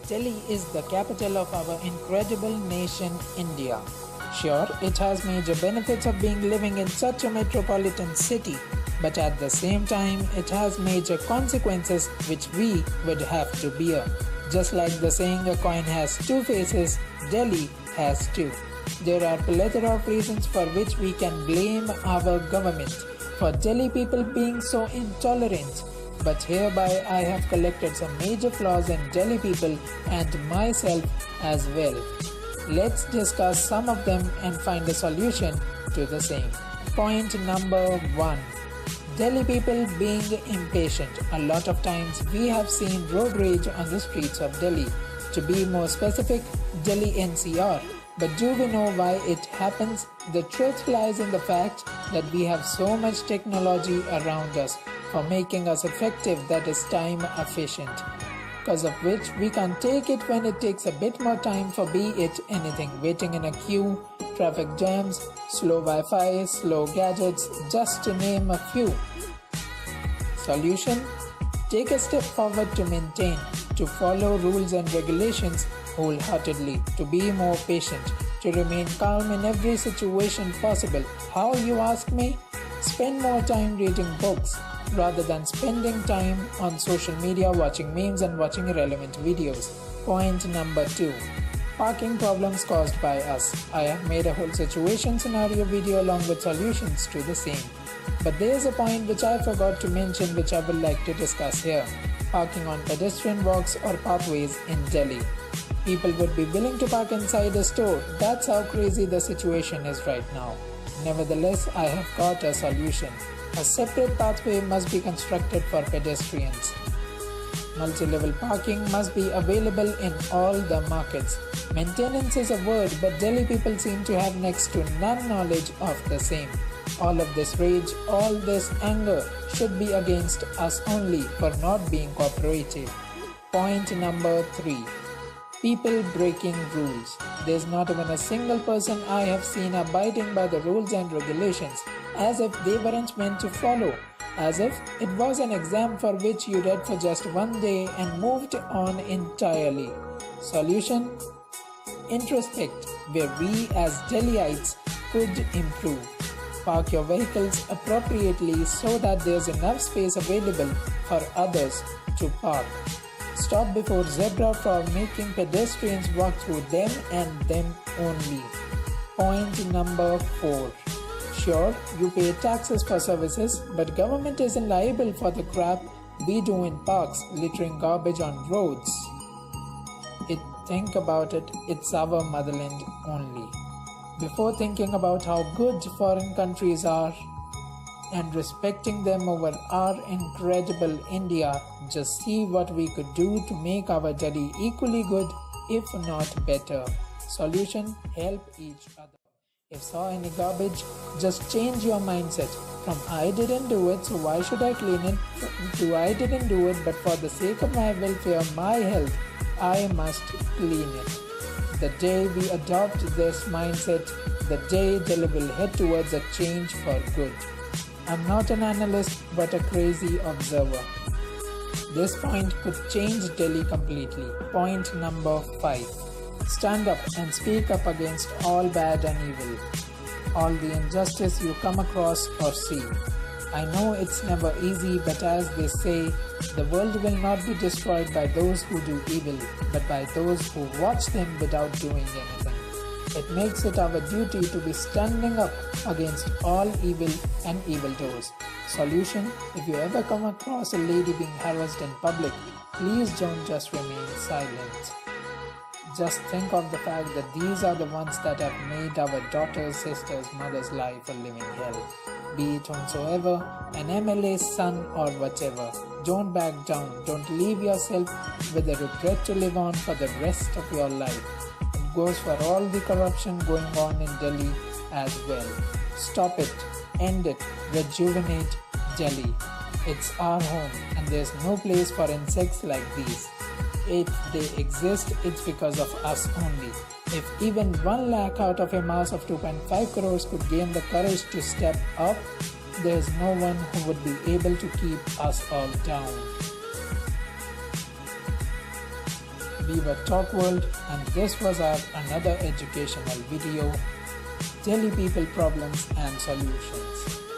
Delhi is the capital of our incredible nation, India. Sure, it has major benefits of being living in such a metropolitan city, but at the same time, it has major consequences which we would have to bear. Just like the saying a coin has two faces, Delhi has two. There are plethora of reasons for which we can blame our government for Delhi people being so intolerant. But hereby I have collected some major flaws in Delhi people and myself as well. Let's discuss some of them and find a solution to the same. Point number 1. Delhi people being impatient. A lot of times we have seen road rage on the streets of Delhi. To be more specific, Delhi NCR. But do we know why it happens? The truth lies in the fact that we have so much technology around us for making us effective, that is time efficient. Because of which we can't take it when it takes a bit more time, for be it anything, waiting in a queue, traffic jams, slow Wi-Fi, slow gadgets, just to name a few. Solution? Take a step forward to maintain, to follow rules and regulations wholeheartedly, to be more patient, to remain calm in every situation possible. How, you ask me? Spend more time reading books rather than spending time on social media watching memes and watching irrelevant videos. Point number 2. Parking problems caused by us. I have made a whole situation scenario video along with solutions to the same. But there is a point which I forgot to mention, which I would like to discuss here. Parking on pedestrian walks or pathways in Delhi. People would be willing to park inside a store. That's how crazy the situation is right now. Nevertheless, I have got a solution. A separate pathway must be constructed for pedestrians. Multi-level parking must be available in all the markets. Maintenance is a word, but Delhi people seem to have next to none knowledge of the same. All of this rage, all this anger should be against us only for not being cooperative. Point number 3. People breaking rules. There's not even a single person I have seen abiding by the rules and regulations, as if they weren't meant to follow, as if it was an exam for which you read for just one day and moved on entirely. Solution? Introspect, where we as Delhiites could improve. Park your vehicles appropriately so that there's enough space available for others to park. Stop before zebra for making pedestrians walk through them and them only. Point number 4. Sure, you pay taxes for services, but government isn't liable for the crap we do in parks, littering garbage on roads. Think about it, it's our motherland only. Before thinking about how good foreign countries are and respecting them over our incredible India, just see what we could do to make our Delhi equally good, if not better. Solution? Help each other. If saw any garbage, just change your mindset from I didn't do it, so why should I clean it, to I didn't do it, but for the sake of my welfare, my health, I must clean it. The day we adopt this mindset, the day Delhi will head towards a change for good. I'm not an analyst, but a crazy observer. This point could change Delhi completely. Point number 5. Stand up and speak up against all bad and evil, all the injustice you come across or see. I know it's never easy, but as they say, the world will not be destroyed by those who do evil, but by those who watch them without doing anything. It makes it our duty to be standing up against all evil and evildoers. Solution: if you ever come across a lady being harassed in public, please don't just remain silent. Just think of the fact that these are the ones that have made our daughters, sisters, mothers' life a living hell. Be it whomsoever, an MLA's son or whatever. Don't back down. Don't leave yourself with a regret to live on for the rest of your life. It goes for all the corruption going on in Delhi as well. Stop it. End it. Rejuvenate Delhi. It's our home and there's no place for insects like these. If they exist, it's because of us only. If even 1 lakh out of a mass of 2.5 crores could gain the courage to step up, there's no one who would be able to keep us all down. We were Talk World, and this was our another educational video, Delhi People Problems and Solutions.